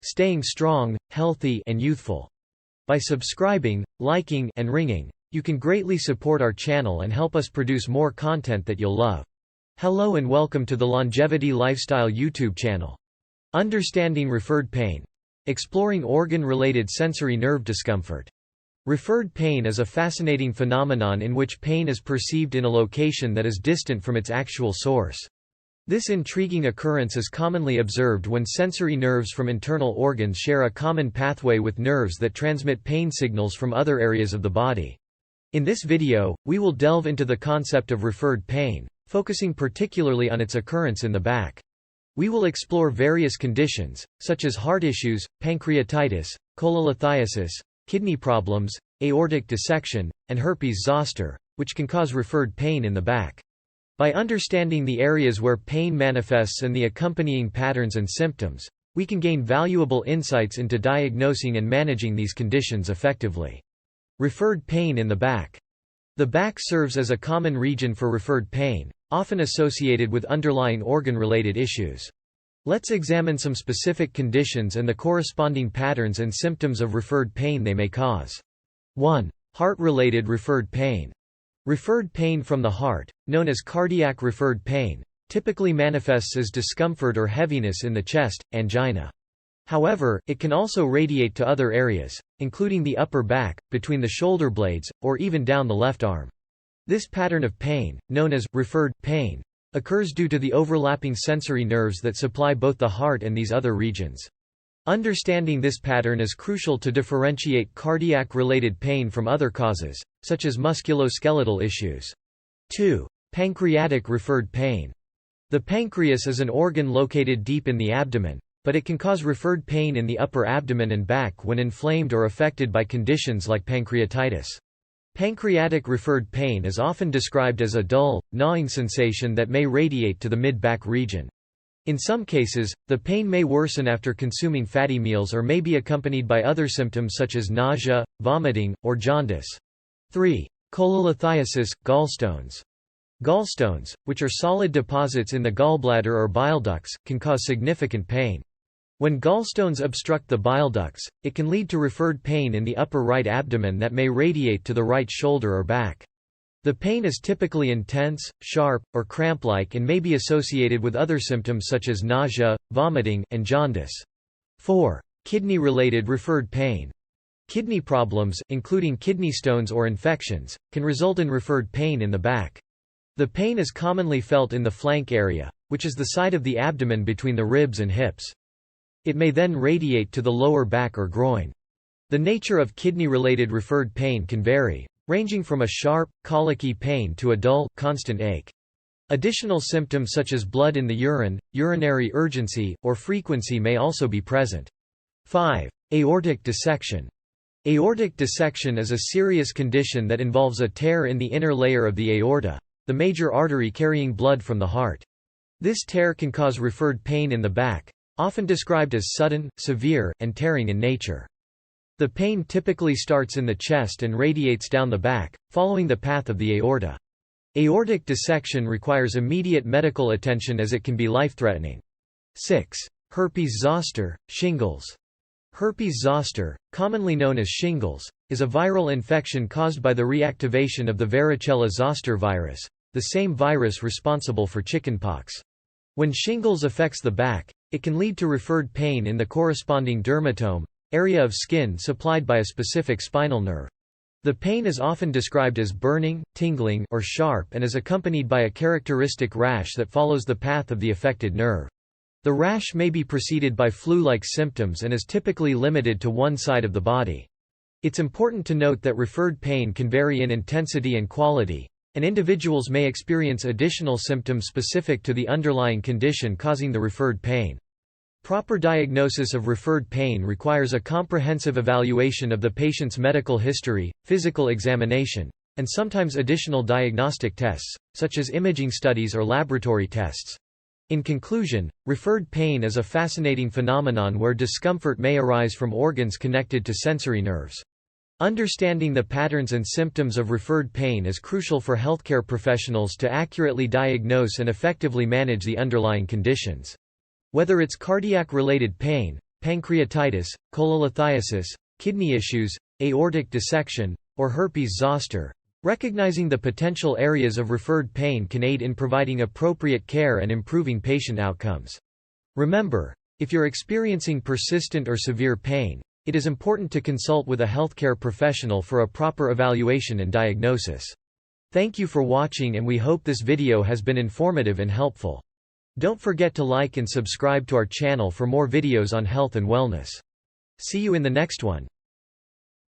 staying strong, healthy, and youthful. By subscribing, liking, and ringing, you can greatly support our channel and help us produce more content that you'll love. Hello and welcome to the Longevity Lifestyle YouTube channel. Understanding referred pain. Exploring organ-related sensory nerve discomfort. Referred pain is a fascinating phenomenon in which pain is perceived in a location that is distant from its actual source. This intriguing occurrence is commonly observed when sensory nerves from internal organs share a common pathway with nerves that transmit pain signals from other areas of the body. In this video, we will delve into the concept of referred pain, focusing particularly on its occurrence in the back. We will explore various conditions, such as heart issues, pancreatitis, cholelithiasis, kidney problems, aortic dissection, and herpes zoster, which can cause referred pain in the back. By understanding the areas where pain manifests and the accompanying patterns and symptoms, we can gain valuable insights into diagnosing and managing these conditions effectively. Referred pain in the back. The back serves as a common region for referred pain, often associated with underlying organ-related issues. Let's examine some specific conditions and the corresponding patterns and symptoms of referred pain they may cause. 1. Heart-related referred pain. Referred pain from the heart, known as cardiac referred pain, typically manifests as discomfort or heaviness in the chest, angina. However, it can also radiate to other areas, including the upper back, between the shoulder blades, or even down the left arm. This pattern of pain, known as referred pain, occurs due to the overlapping sensory nerves that supply both the heart and these other regions. Understanding this pattern is crucial to differentiate cardiac-related pain from other causes, such as musculoskeletal issues. 2. Pancreatic referred pain. The pancreas is an organ located deep in the abdomen, but it can cause referred pain in the upper abdomen and back when inflamed or affected by conditions like pancreatitis. Pancreatic referred pain is often described as a dull, gnawing sensation that may radiate to the mid-back region. In some cases, the pain may worsen after consuming fatty meals or may be accompanied by other symptoms such as nausea, vomiting, or jaundice. 3. Cholelithiasis, gallstones. Gallstones, which are solid deposits in the gallbladder or bile ducts, can cause significant pain. When gallstones obstruct the bile ducts, it can lead to referred pain in the upper right abdomen that may radiate to the right shoulder or back. The pain is typically intense, sharp, or cramp-like and may be associated with other symptoms such as nausea, vomiting, and jaundice. 4. Kidney-related referred pain. Kidney problems, including kidney stones or infections, can result in referred pain in the back. The pain is commonly felt in the flank area, which is the side of the abdomen between the ribs and hips. It may then radiate to the lower back or groin. The nature of kidney-related referred pain can vary, ranging from a sharp, colicky pain to a dull, constant ache. Additional symptoms such as blood in the urine, urinary urgency, or frequency may also be present. 5. Aortic dissection. Aortic dissection is a serious condition that involves a tear in the inner layer of the aorta, the major artery carrying blood from the heart. This tear can cause referred pain in the back, often described as sudden, severe, and tearing in nature. The pain typically starts in the chest and radiates down the back, following the path of the aorta. Aortic dissection requires immediate medical attention as it can be life-threatening. 6. Herpes zoster, shingles. Herpes zoster, commonly known as shingles, is a viral infection caused by the reactivation of the varicella zoster virus, the same virus responsible for chickenpox. When shingles affects the back, it can lead to referred pain in the corresponding dermatome, area of skin supplied by a specific spinal nerve. The pain is often described as burning, tingling, or sharp and is accompanied by a characteristic rash that follows the path of the affected nerve. The rash may be preceded by flu-like symptoms and is typically limited to one side of the body. It's important to note that referred pain can vary in intensity and quality, and individuals may experience additional symptoms specific to the underlying condition causing the referred pain. Proper diagnosis of referred pain requires a comprehensive evaluation of the patient's medical history, physical examination, and sometimes additional diagnostic tests, such as imaging studies or laboratory tests. In conclusion, referred pain is a fascinating phenomenon where discomfort may arise from organs connected to sensory nerves. Understanding the patterns and symptoms of referred pain is crucial for healthcare professionals to accurately diagnose and effectively manage the underlying conditions. Whether it's cardiac-related pain, pancreatitis, cholelithiasis, kidney issues, aortic dissection, or herpes zoster. Recognizing the potential areas of referred pain can aid in providing appropriate care and improving patient outcomes. Remember, if you're experiencing persistent or severe pain, it is important to consult with a healthcare professional for a proper evaluation and diagnosis. Thank you for watching, and we hope this video has been informative and helpful. Don't forget to like and subscribe to our channel for more videos on health and wellness. See you in the next one.